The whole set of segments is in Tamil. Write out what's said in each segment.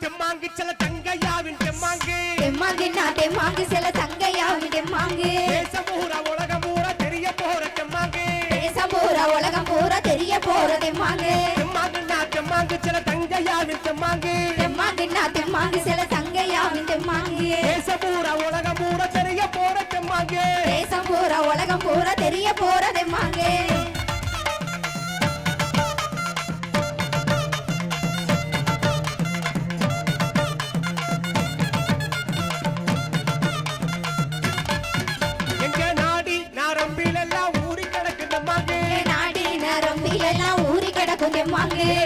தெம்மாங்கு சில தங்கையாவின் தெம்மாங்கு தெம்மாங்கு சில தங்கையாவின் தெம்மாங்கு தேசம் பூரா உலகம் பூரா தெரிய போற தெம்மாங்கு உலகம் பூரா தெரிய போற தெம்மாங்கு தெம்மாங்கு சில தங்கையாவின் தெம்மாங்கு தெம்மாங்கு சில தங்கையாவின் தெம்மாங்கு தேசம் பூரா உலகம் பூரா தெரிய போற தெம்மாங்கு உலகம் பூரா தெரிய போற தெம்மாங்கு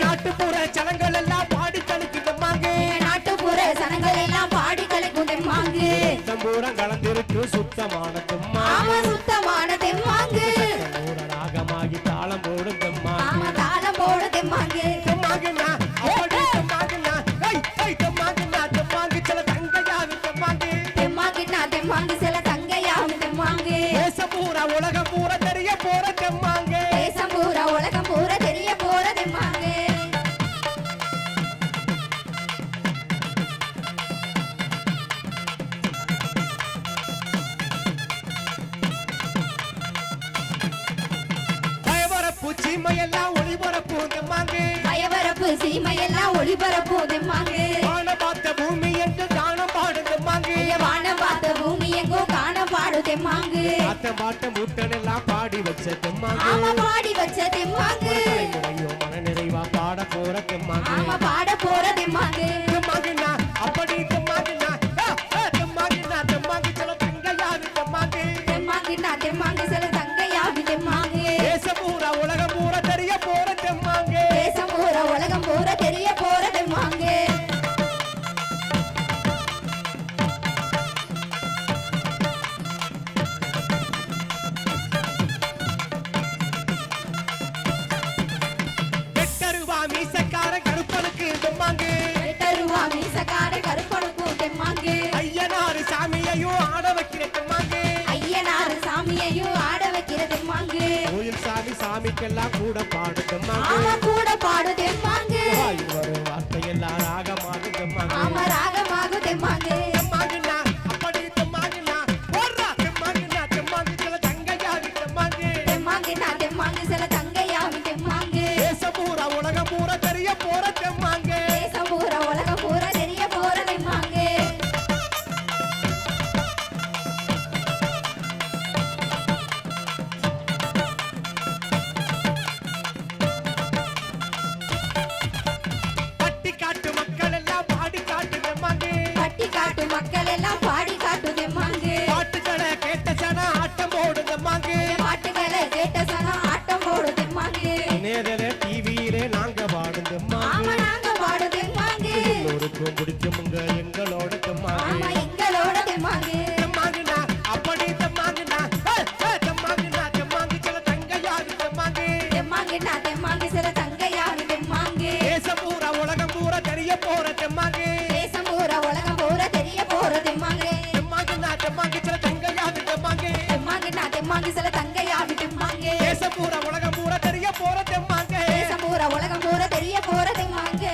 நாட்டுப்புற சனங்கள் எல்லாம் பாடி கலக்குதம்மாங்கு நாட்டுப்புற சனங்கள் எல்லாம் பாடி கலக்குதம்மாங்கு தம்பூரம் கலந்திருக்கு சுத்தமான தெம்மாங்கு சுத்தமான தெம்மாங்கு ராகமாகி தாளம் போடும் தெம்மாங்கு தாளம் போடும் தெம்மாங்கு தெம்மாங்குன்னா அப்படி தெம்மாங்குன்னா தெம்மாங்கு சில தங்கையாவின் தெம்மாங்கு தெம்மாங்கு சில தங்கையாவின் தெம்மாங்கு தேசம் பூரா உலகம் பூரா தெரிய போற தெம்மாங்கு தேசம் பூரா உலகம் பூரா தெரிய போற தெம்மாங்கு சீமையெல்லாம் ஒளிபரப்பு தெம்மாங்கு பயவரப்பு சீமையெல்லாம் ஒளிபரப்பு தெம்மாங்கு வானம் பார்த்த பூமி என்று காணம் பாடு தெம்மாங்கு வானம் பார்த்த பூமி எங்கோ காண பாடு தெம்மாங்கு பாட்டம் பூட்டனெல்லாம் பாடி வச்ச தெம்மாங்கு பாடி வச்ச தெம்மாங்கு மன நிறைவா பாட போற தெம்மாங்கு பாட போற தெம்மாங்கு தெம்மாங்குன்னா அப்படி தெம்மாங்குன்னா தெம்மாங்கு சில தங்கையாவி தெம்மாங்கு தெம்மாங்கு சில தங்கையாவி தெம்மாங்கு தேசம் பூரா உலகம் பூரா தெரிய போற தெம்மாங்கு தேசம் பூரா உலகம் பூரா தெரிய போற தெம்மாங்கு மீசக்கார கருப்பனுக்கு தெம்மாங்கு மீசக்கார கருப்பனுக்கு தெம்மாங்கு ஐயனாறு சாமியையும் ஆட வைக்கிற தெம்மாங்கு சாமியையும் ஆட வைக்கிற தெம்மாங்கு கோயில் சாமிக்கெல்லாம் கூட பாடு தெம்மாங்கு கூட பாடு தெம்மாங்கு வரும் வார்த்தையெல்லாம் ராகமாக தெம்மாங்கு ராகமாக தெம்மாங்கு தெம்மாங்குன்னா அப்படி தெம்மாங்குன்னா போடுறா தெம்மாங்கு சில தங்கையாவி தெம்மாங்கு தெம்மாங்கு சில தங்கையாவி தெம்மாங்கு தேசம் பூரா உலகம் பூரா தெரிய போற தெம்மாங்கு தேசம் பூரா உலகம் பூரா தெரிய போற தெம்மாங்கு பட்டி காட்டு மக்கள் எல்லாம் பாடி காட்டு தெம்மாங்கு பட்டி காட்டு மக்கள் எல்லாம் பாடி காட்டு தெம்மாங்கு பாட்டுக்களை கேட்ட சன ஆட்டம் போடு தெம்மாங்கு பாட்டுகளை கேட்ட சன ஆட்டம் போடு தெம்மாங்கு நேரல டிவியிலே நாங்க பாடும் தெம்மாங்கு நாங்க பாடு தெம்மாங்கு எல்லோருக்கும் பிடிக்குமுங்க எங்களோட தெம்மாங்கு எங்களோட தெம்மாங்கு தெம்மாங்குன்னா அப்படி தெம்மாங்குன்னா தெம்மாங்கு சில தங்கையாவி தெம்மாங்கு தெம்மாங்கு சில தங்கையாவி தெம்மாங்கு தேசம் பூரா உலகம் பூரா தெரிய போற தெம்மாங்கு தேசம் பூரா உலகம் பூரா தெரிய போற தெம்மாங்கு தெம்மாங்கு சில தங்கையாவி தெம்மாங்கு தெம்மாங்கு சில தங்கையாவி தெம்மாங்கு தேசம் பூரா உலகம் பூரா தெரிய போற தெம்மாங்கு தேசம் பூரா உலகம் பூரா தெரிய போற தெம்மாங்கு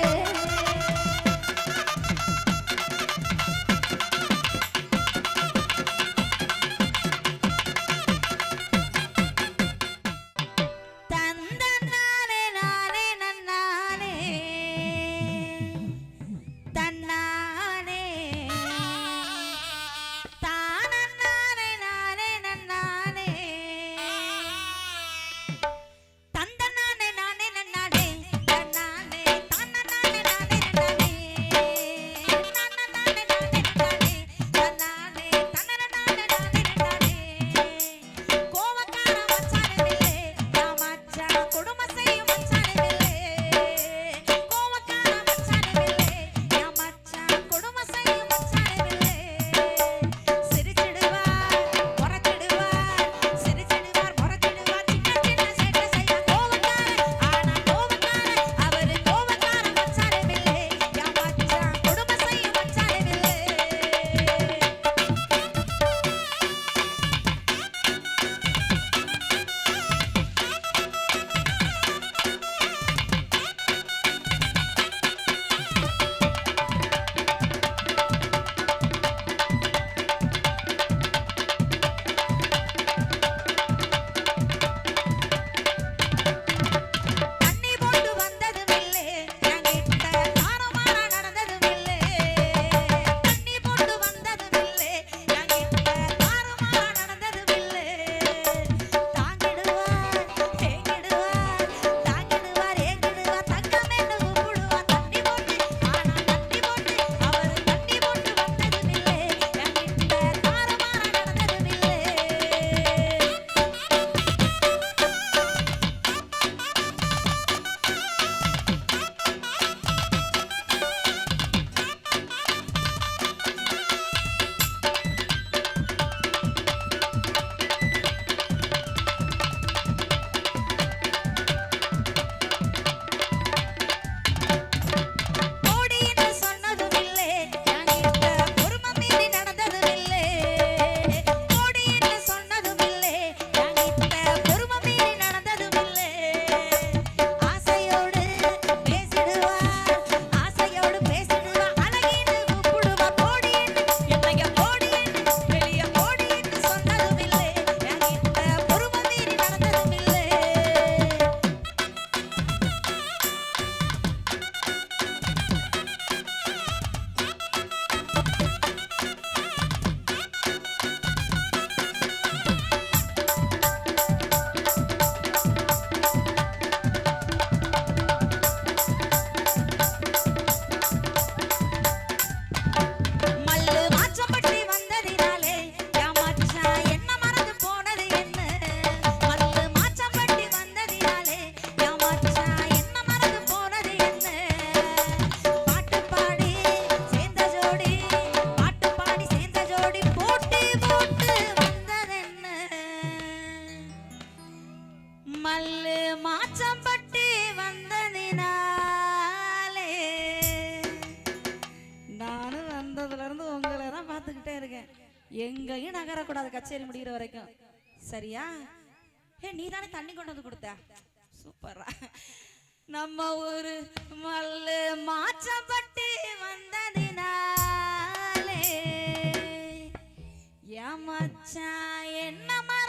கூடாது கச்சேரி முடிகிற வரைக்கும், சரியா? ஏ நீ தானே தண்ணி கொண்டு வந்து கொடுத்த, சூப்பரா. நம்ம ஊரு மல்லு மாச்சப்பட்டு வந்ததினாலே ஏன் மச்சான் என்ன மர